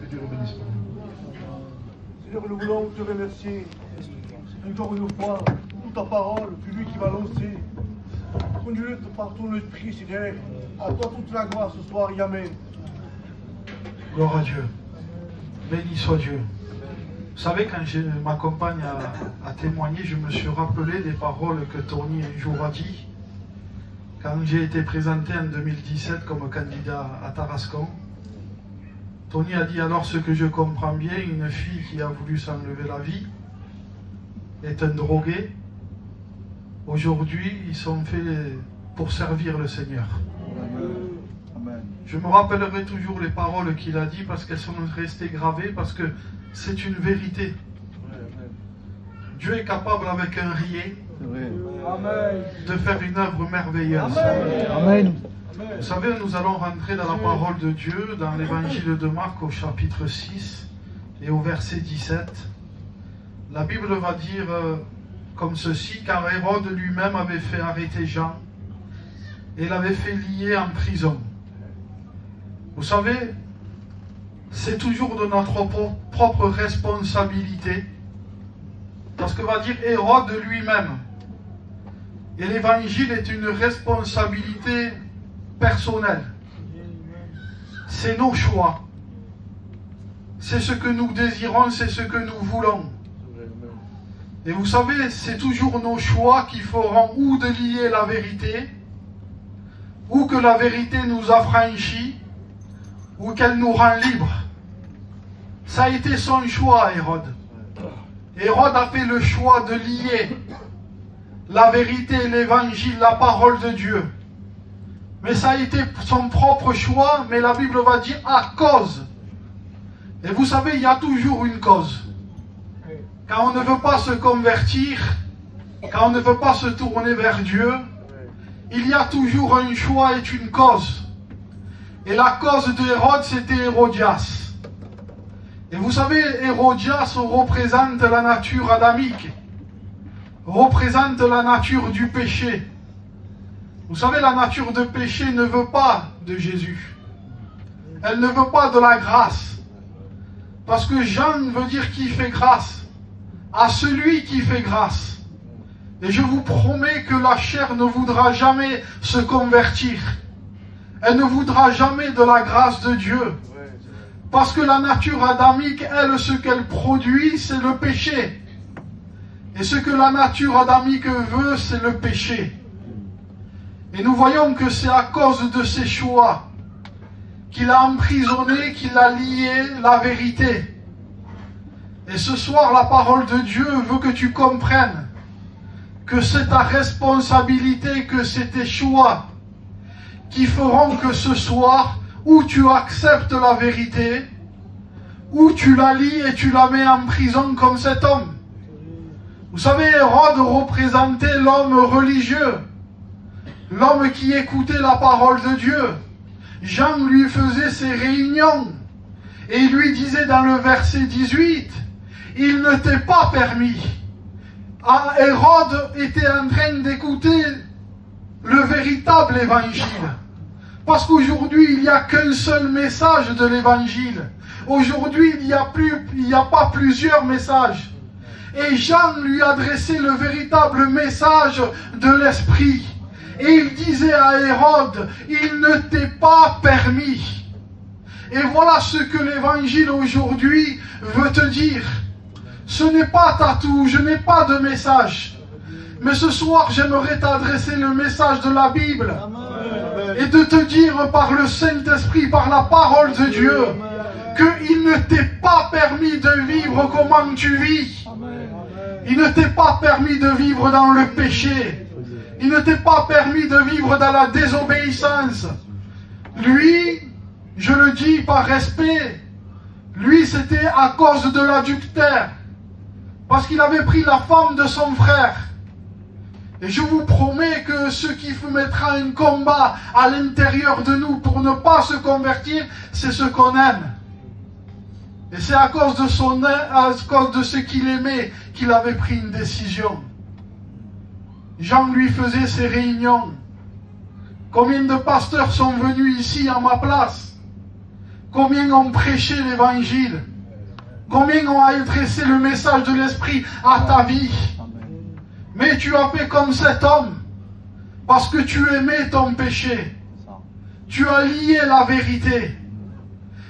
Que Dieu le bénisse pour nous. Seigneur, nous voulons te remercier encore une fois pour ta parole, pour lui qui va lancer. Conduis-le par ton esprit, Seigneur. À toi toute la gloire ce soir, Amen. Gloire à Dieu. Béni soit Dieu. Vous savez, quand ma compagne a témoigné, je me suis rappelé des paroles que Tony un jour a dit. Quand j'ai été présenté en 2017 comme candidat à Tarascon, Tony a dit: alors ce que je comprends bien, une fille qui a voulu s'enlever la vie est un drogué. Aujourd'hui, ils sont faits pour servir le Seigneur. Amen. Je me rappellerai toujours les paroles qu'il a dit parce qu'elles sont restées gravées, parce que c'est une vérité. Dieu est capable avec un rien de faire une œuvre merveilleuse. Amen. Vous savez, nous allons rentrer dans la parole de Dieu, dans l'évangile de Marc au chapitre 6 et au verset 17. La Bible va dire comme ceci: car Hérode lui-même avait fait arrêter Jean et l'avait fait lier en prison. Vous savez, c'est toujours de notre propre responsabilité, parce que va dire Hérode lui-même. Et l'évangile est une responsabilité personnelle. C'est nos choix. C'est ce que nous désirons, c'est ce que nous voulons. Et vous savez, c'est toujours nos choix qui feront ou de lier la vérité, ou que la vérité nous affranchit, ou qu'elle nous rend libres. Ça a été son choix, Hérode. Hérode a fait le choix de lier la vérité, l'évangile, la parole de Dieu. Mais ça a été son propre choix, mais la Bible va dire à cause. Et vous savez, il y a toujours une cause. Quand on ne veut pas se convertir, quand on ne veut pas se tourner vers Dieu, il y a toujours un choix et une cause. Et la cause d'Hérode, c'était Hérodias. Et vous savez, Hérodias représente la nature adamique, représente la nature du péché. Vous savez, la nature de péché ne veut pas de Jésus. Elle ne veut pas de la grâce. Parce que Jean veut dire qui fait grâce. À celui qui fait grâce. Et je vous promets que la chair ne voudra jamais se convertir. Elle ne voudra jamais de la grâce de Dieu. Parce que la nature adamique, elle, ce qu'elle produit, c'est le péché. Et ce que la nature adamique veut, c'est le péché. Et nous voyons que c'est à cause de ses choix qu'il a emprisonné, qu'il a lié la vérité. Et ce soir, la parole de Dieu veut que tu comprennes que c'est ta responsabilité, que c'est tes choix qui feront que ce soir, où tu acceptes la vérité, où tu la lis et tu la mets en prison comme cet homme. Vous savez, Hérode représentait l'homme religieux, l'homme qui écoutait la parole de Dieu. Jean lui faisait ses réunions et il lui disait dans le verset 18, il ne t'est pas permis. Hérode était en train d'écouter le véritable évangile. Parce qu'aujourd'hui, il n'y a qu'un seul message de l'évangile. Aujourd'hui, il n'y a pas plusieurs messages. Et Jean lui adressait le véritable message de l'Esprit. Et il disait à Hérode, il ne t'est pas permis. Et voilà ce que l'évangile aujourd'hui veut te dire. Ce n'est pas ta tout, je n'ai pas de message. Mais ce soir, j'aimerais t'adresser le message de la Bible. Et de te dire par le Saint-Esprit, par la parole de Dieu, qu'il ne t'est pas permis de vivre comment tu vis. Il ne t'est pas permis de vivre dans le péché. Il ne t'est pas permis de vivre dans la désobéissance. Lui, je le dis par respect, lui c'était à cause de l'adultère. Parce qu'il avait pris la femme de son frère. Et je vous promets que ce qui mettra un combat à l'intérieur de nous pour ne pas se convertir, c'est ce qu'on aime. Et c'est à cause de ce qu'il aimait qu'il avait pris une décision. Jean lui faisait ses réunions. Combien de pasteurs sont venus ici à ma place? combien ont prêché l'évangile, combien ont adressé le message de l'Esprit à ta vie. Mais tu as fait comme cet homme, parce que tu aimais ton péché. Tu as lié la vérité.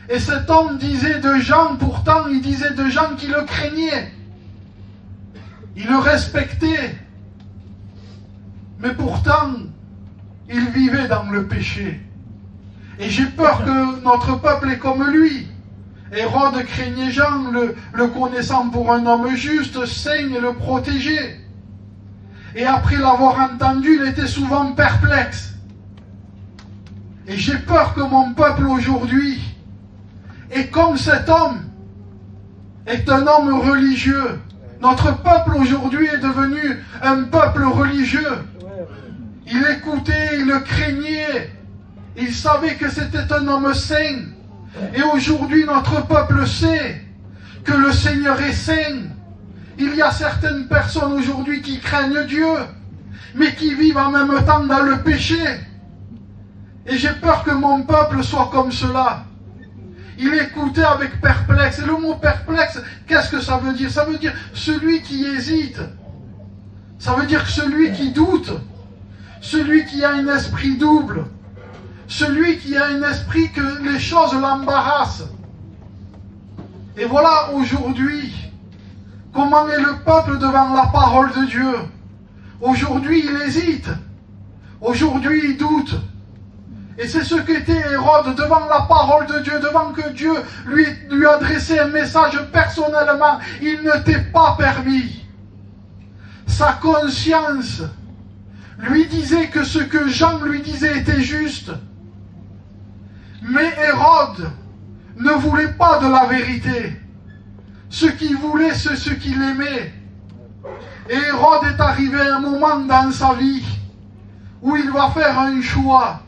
Et cet homme disait de gens, pourtant il disait de gens qui le craignaient. Il le respectait. Mais pourtant, il vivait dans le péché. Et j'ai peur que notre peuple est comme lui. Hérode craignait Jean, le connaissant pour un homme juste, saint et le protégeait. Et après l'avoir entendu, il était souvent perplexe. Et j'ai peur que mon peuple aujourd'hui est comme cet homme, est un homme religieux. Notre peuple aujourd'hui est devenu un peuple religieux. Il écoutait, il le craignait, il savait que c'était un homme saint. Et aujourd'hui, notre peuple sait que le Seigneur est saint. Il y a certaines personnes aujourd'hui qui craignent Dieu, mais qui vivent en même temps dans le péché. Et j'ai peur que mon peuple soit comme cela. Il écoutait avec perplexe. Et le mot perplexe, qu'est-ce que ça veut dire? Ça veut dire celui qui hésite. Ça veut dire celui qui doute. Celui qui a un esprit double. Celui qui a un esprit que les choses l'embarrassent. Et voilà aujourd'hui comment est le peuple devant la parole de Dieu. Aujourd'hui il hésite. Aujourd'hui il doute. Et c'est ce qu'était Hérode devant la parole de Dieu, devant que Dieu lui adressait un message personnellement. Il ne t'est pas permis. Sa conscience lui disait que ce que Jean lui disait était juste. Mais Hérode ne voulait pas de la vérité. Ce qu'il voulait, c'est ce qu'il aimait. Et Hérode est arrivé à un moment dans sa vie où il va faire un choix.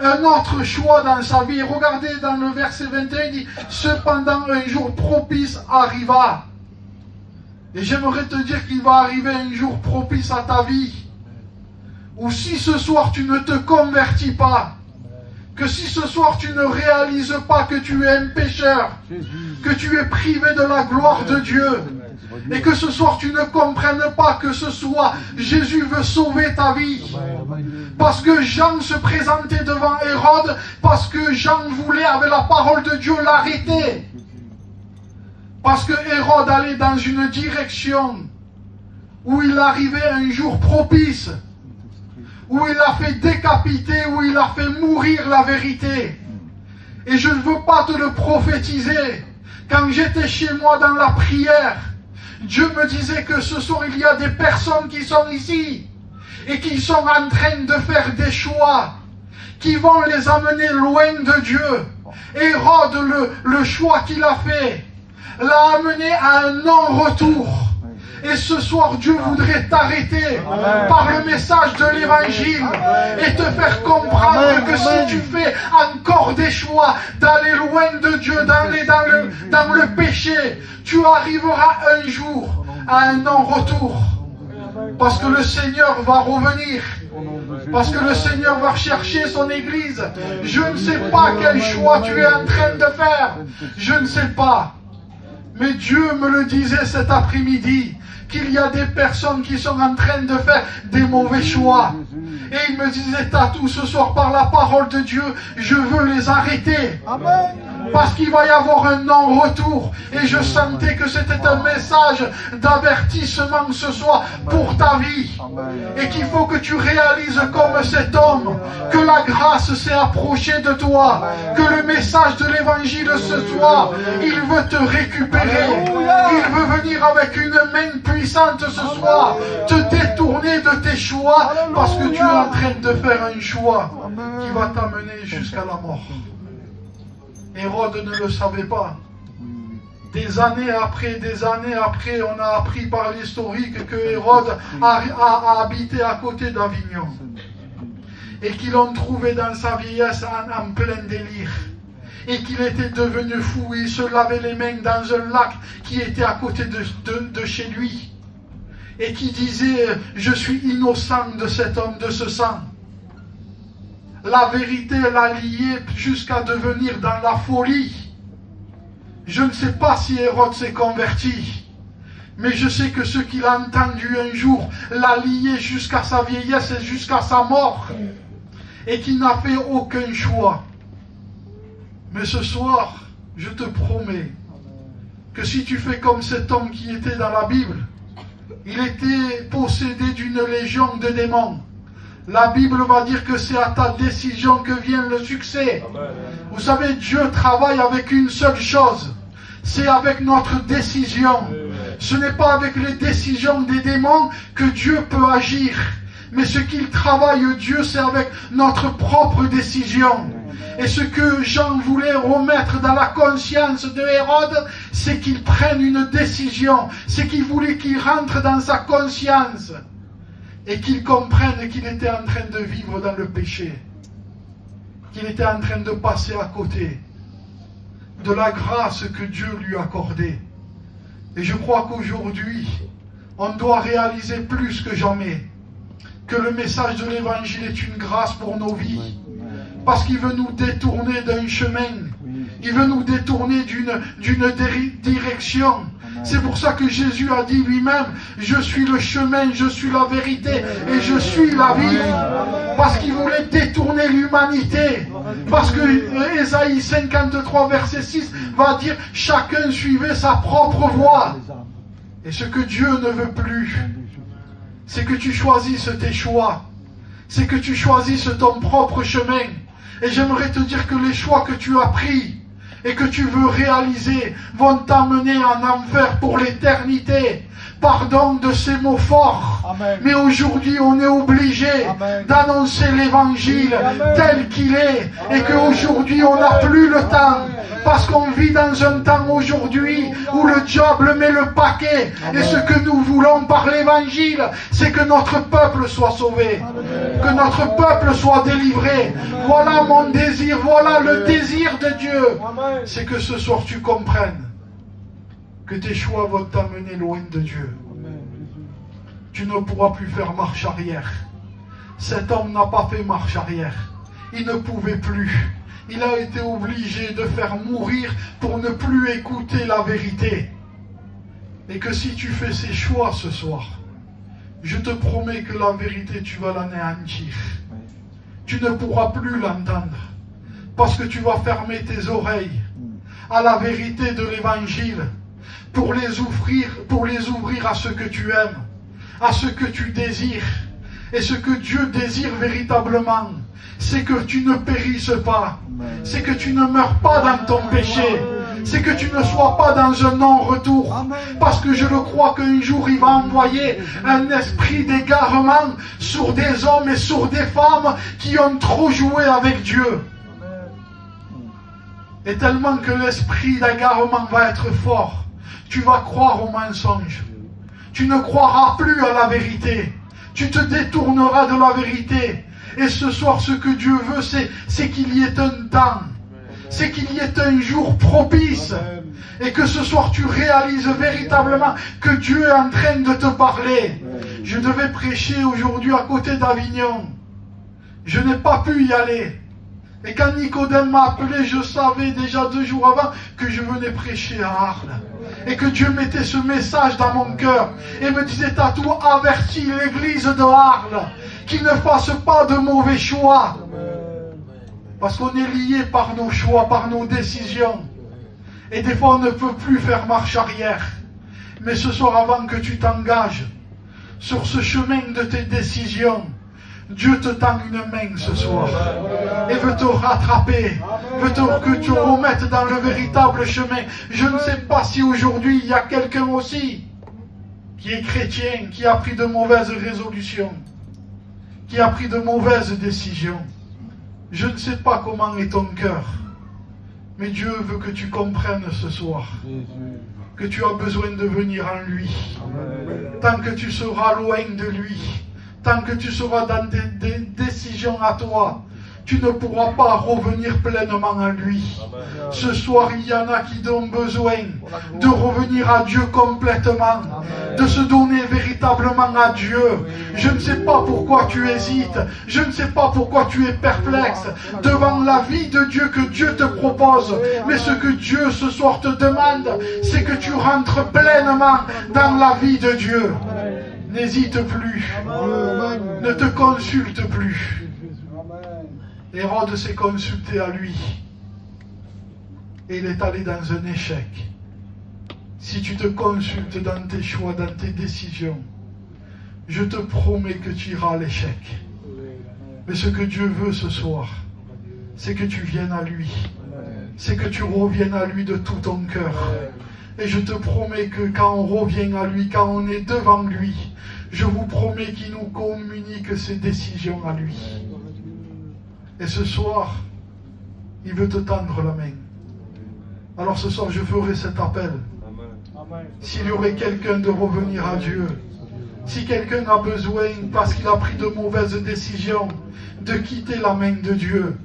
Un autre choix dans sa vie. Regardez dans le verset 21, il dit « Cependant un jour propice arriva ». Et j'aimerais te dire qu'il va arriver un jour propice à ta vie. Ou si ce soir tu ne te convertis pas, que si ce soir tu ne réalises pas que tu es un pécheur, que tu es privé de la gloire de Dieu, et que ce soir tu ne comprennes pas que ce soit Jésus veut sauver ta vie. Parce que Jean se présentait devant Hérode, parce que Jean voulait, avec la parole de Dieu, l'arrêter. Parce que Hérode allait dans une direction où il arrivait un jour propice, où il a fait décapiter, où il a fait mourir la vérité. Et je ne veux pas te le prophétiser. Quand j'étais chez moi dans la prière, Dieu me disait que ce soir il y a des personnes qui sont ici et qui sont en train de faire des choix qui vont les amener loin de Dieu. Hérode, le choix qu'il a fait, l'a amené à un non-retour. Et ce soir, Dieu voudrait t'arrêter par le message de l'évangile et te faire comprendre que si tu fais encore des choix d'aller loin de Dieu, d'aller dans le péché, tu arriveras un jour à un non-retour. Parce que le Seigneur va revenir. Parce que le Seigneur va chercher son église. Je ne sais pas quel choix tu es en train de faire. Je ne sais pas. Mais Dieu me le disait cet après-midi, qu'il y a des personnes qui sont en train de faire des mauvais choix. Et il me disait, Tatou, ce soir, par la parole de Dieu, je veux les arrêter. Amen. Parce qu'il va y avoir un non-retour. Et je sentais que c'était un message d'avertissement ce soir pour ta vie. Et qu'il faut que tu réalises comme cet homme que la grâce s'est approchée de toi. Que le message de l'évangile ce soir, il veut te récupérer. Il veut venir avec une main puissante ce soir, te détourner de tes choix parce que tu es en train de faire un choix qui va t'amener jusqu'à la mort. Hérode ne le savait pas. Des années après, on a appris par l'historique que Hérode a habité à côté d'Avignon. Et qu'ils l'ont trouvé dans sa vieillesse en plein délire. Et qu'il était devenu fou. Il se lavait les mains dans un lac qui était à côté de chez lui. Et qui disait, je suis innocent de cet homme, de ce sang. la vérité l'a lié jusqu'à devenir dans la folie. Je ne sais pas si Hérode s'est converti, mais je sais que ce qu'il a entendu un jour l'a lié jusqu'à sa vieillesse et jusqu'à sa mort, et qu'il n'a fait aucun choix. Mais ce soir, je te promets que si tu fais comme cet homme qui était dans la Bible, il était possédé d'une légion de démons. La Bible va dire que c'est à ta décision que vient le succès. Vous savez, Dieu travaille avec une seule chose, c'est avec notre décision. Ce n'est pas avec les décisions des démons que Dieu peut agir, mais ce qu'il travaille, Dieu, c'est avec notre propre décision. Et ce que Jean voulait remettre dans la conscience de Hérode, c'est qu'il prenne une décision. C'est qu'il voulait qu'il rentre dans sa conscience et qu'il comprenne qu'il était en train de vivre dans le péché, qu'il était en train de passer à côté de la grâce que Dieu lui accordait. Et je crois qu'aujourd'hui, on doit réaliser plus que jamais que le message de l'Évangile est une grâce pour nos vies. Parce qu'il veut nous détourner d'un chemin. Il veut nous détourner d'une direction. C'est pour ça que Jésus a dit lui-même, je suis le chemin, je suis la vérité et je suis la vie. Parce qu'il voulait détourner l'humanité. Parce que Ésaïe 53 verset 6 va dire, chacun suivait sa propre voie. Et ce que Dieu ne veut plus, c'est que tu choisisses tes choix. C'est que tu choisisses ton propre chemin. Et j'aimerais te dire que les choix que tu as pris et que tu veux réaliser vont t'amener en enfer pour l'éternité. Pardon de ces mots forts. Amen. Mais aujourd'hui on est obligé d'annoncer l'évangile tel qu'il est. Amen. Et qu'aujourd'hui on n'a plus le temps. Parce qu'on vit dans un temps aujourd'hui où le diable met le paquet. Amen. Et ce que nous voulons par l'évangile, c'est que notre peuple soit sauvé. Amen. Que notre peuple soit délivré. Amen. Voilà mon désir, voilà le désir de Dieu. C'est que ce soir tu comprennes que tes choix vont t'amener loin de Dieu. Tu ne pourras plus faire marche arrière. Cet homme n'a pas fait marche arrière. Il ne pouvait plus. Il a été obligé de faire mourir pour ne plus écouter la vérité. Et que si tu fais ces choix ce soir, je te promets que la vérité, tu vas l'anéantir. Tu ne pourras plus l'entendre. Parce que tu vas fermer tes oreilles à la vérité de l'évangile. Pour les ouvrir à ce que tu aimes, à ce que tu désires. Et ce que Dieu désire véritablement, c'est que tu ne périsses pas, c'est que tu ne meurs pas dans ton péché, c'est que tu ne sois pas dans un non-retour. Parce que je le crois qu'un jour il va envoyer un esprit d'égarement sur des hommes et sur des femmes qui ont trop joué avec Dieu. Et tellement que l'esprit d'égarement va être fort, tu vas croire au mensonge. Tu ne croiras plus à la vérité. Tu te détourneras de la vérité. Et ce soir, ce que Dieu veut, c'est qu'il y ait un temps. C'est qu'il y ait un jour propice. Et que ce soir, tu réalises véritablement que Dieu est en train de te parler. Je devais prêcher aujourd'hui à côté d'Avignon. Je n'ai pas pu y aller. Et quand Nicodème m'a appelé, je savais déjà 2 jours avant que je venais prêcher à Arles. Et que Dieu mettait ce message dans mon cœur. Et me disait, Tatou, avertis l'église de Arles qu'ils ne fassent pas de mauvais choix. Parce qu'on est lié par nos choix, par nos décisions. Et des fois on ne peut plus faire marche arrière. Mais ce soir, avant que tu t'engages sur ce chemin de tes décisions, Dieu te tend une main ce soir et veut te rattraper, veut que tu remettes dans le véritable chemin. Je ne sais pas si aujourd'hui il y a quelqu'un aussi qui est chrétien, qui a pris de mauvaises résolutions, qui a pris de mauvaises décisions. Je ne sais pas comment est ton cœur, mais Dieu veut que tu comprennes ce soir que tu as besoin de venir en lui. Tant que tu seras loin de lui, tant que tu seras dans des décisions à toi, tu ne pourras pas revenir pleinement à lui. Ce soir, il y en a qui ont besoin de revenir à Dieu complètement, de se donner véritablement à Dieu. Je ne sais pas pourquoi tu hésites, je ne sais pas pourquoi tu es perplexe devant la vie de Dieu que Dieu te propose. Mais ce que Dieu ce soir te demande, c'est que tu rentres pleinement dans la vie de Dieu. N'hésite plus, ne te consulte plus. Hérode s'est consulté à lui et il est allé dans un échec. Si tu te consultes dans tes choix, dans tes décisions, je te promets que tu iras à l'échec. Mais ce que Dieu veut ce soir, c'est que tu viennes à lui, c'est que tu reviennes à lui de tout ton cœur. Et je te promets que quand on revient à lui, quand on est devant lui, je vous promets qu'il nous communique ses décisions à lui. Et ce soir, il veut te tendre la main. Alors ce soir, je ferai cet appel. S'il y aurait quelqu'un de revenir à Dieu, si quelqu'un a besoin, parce qu'il a pris de mauvaises décisions, de quitter la main de Dieu,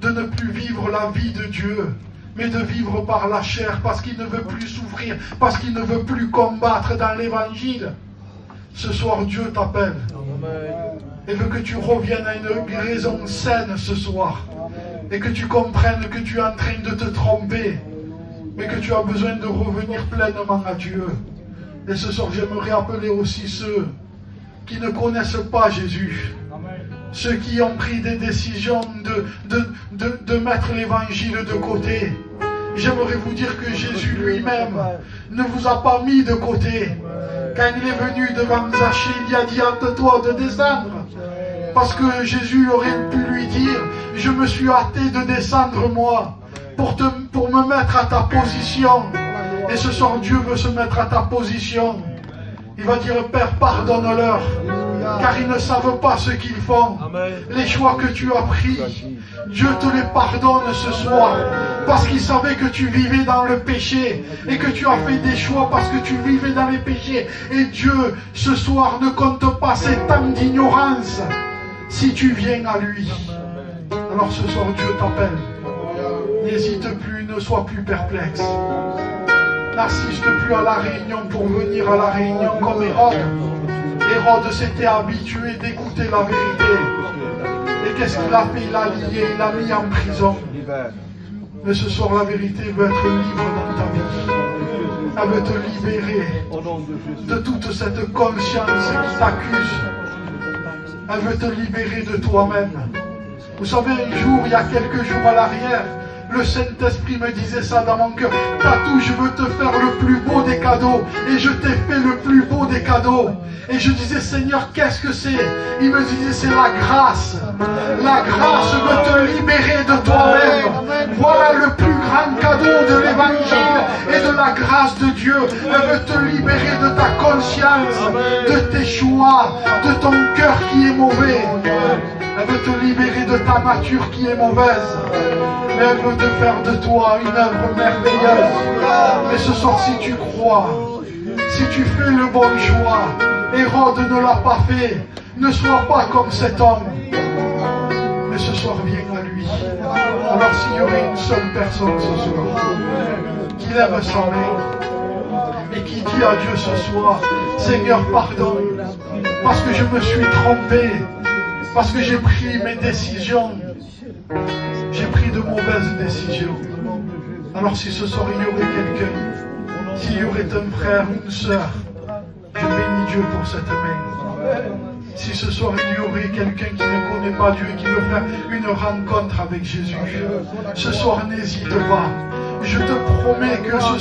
de ne plus vivre la vie de Dieu, mais de vivre par la chair, parce qu'il ne veut plus souffrir, parce qu'il ne veut plus combattre dans l'évangile, ce soir Dieu t'appelle. Et veut que tu reviennes à une guérison saine ce soir. Et que tu comprennes que tu es en train de te tromper. Mais que tu as besoin de revenir pleinement à Dieu. Et ce soir, j'aimerais appeler aussi ceux qui ne connaissent pas Jésus. Ceux qui ont pris des décisions de mettre l'évangile de côté. J'aimerais vous dire que Jésus lui-même ne vous a pas mis de côté. Quand il est venu devant Zachée, il a dit hâte-toi de descendre. Parce que Jésus aurait pu lui dire, je me suis hâté de descendre moi, pour me mettre à ta position. Et ce soir, Dieu veut se mettre à ta position. Il va dire, Père, pardonne-leur, car ils ne savent pas ce qu'ils font. Les choix que tu as pris, Dieu te les pardonne ce soir, parce qu'il savait que tu vivais dans le péché, et que tu as fait des choix parce que tu vivais dans les péchés. Et Dieu, ce soir, ne compte pas ces temps d'ignorance, si tu viens à lui. Alors ce soir, Dieu t'appelle. N'hésite plus, ne sois plus perplexe. N'assiste plus à la réunion pour venir à la réunion comme Hérode. Hérode s'était habitué d'écouter la vérité. Et qu'est-ce qu'il a fait? Il a lié, il l'a mis en prison. Mais ce soir, la vérité veut être libre dans ta vie. Elle veut te libérer de toute cette conscience qui t'accuse. Elle veut te libérer de toi-même. Vous savez, un jour, il y a quelques jours à l'arrière, le Saint-Esprit me disait ça dans mon cœur. Tatou, je veux te faire le plus beau des cadeaux. Et je t'ai fait le plus beau des cadeaux. Et je disais, Seigneur, qu'est-ce que c'est? Il me disait, c'est la grâce. La grâce veut te libérer de toi-même. Voilà le plus grand cadeau de l'évangile et de la grâce de Dieu. Elle veut te libérer de ta conscience, de tes choix, de ton cœur qui est mauvais. Elle veut te libérer de ta nature qui est mauvaise. Mais elle veut te faire de toi une œuvre merveilleuse. Et ce soir, si tu crois, si tu fais le bon choix, Hérode ne l'a pas fait. Ne sois pas comme cet homme. Mais ce soir, viens à lui. Alors s'il y aurait une seule personne ce soir qui lève sa main et qui dit à Dieu ce soir, Seigneur, pardonne, parce que je me suis trompé, parce que j'ai pris mes décisions, j'ai pris de mauvaises décisions. Alors si ce soir il y aurait quelqu'un, s'il y aurait un frère ou une sœur, je bénis Dieu pour cette main. Si ce soir il y aurait quelqu'un qui ne connaît pas Dieu et qui veut faire une rencontre avec Jésus, ce soir n'hésite pas. Je te promets que ce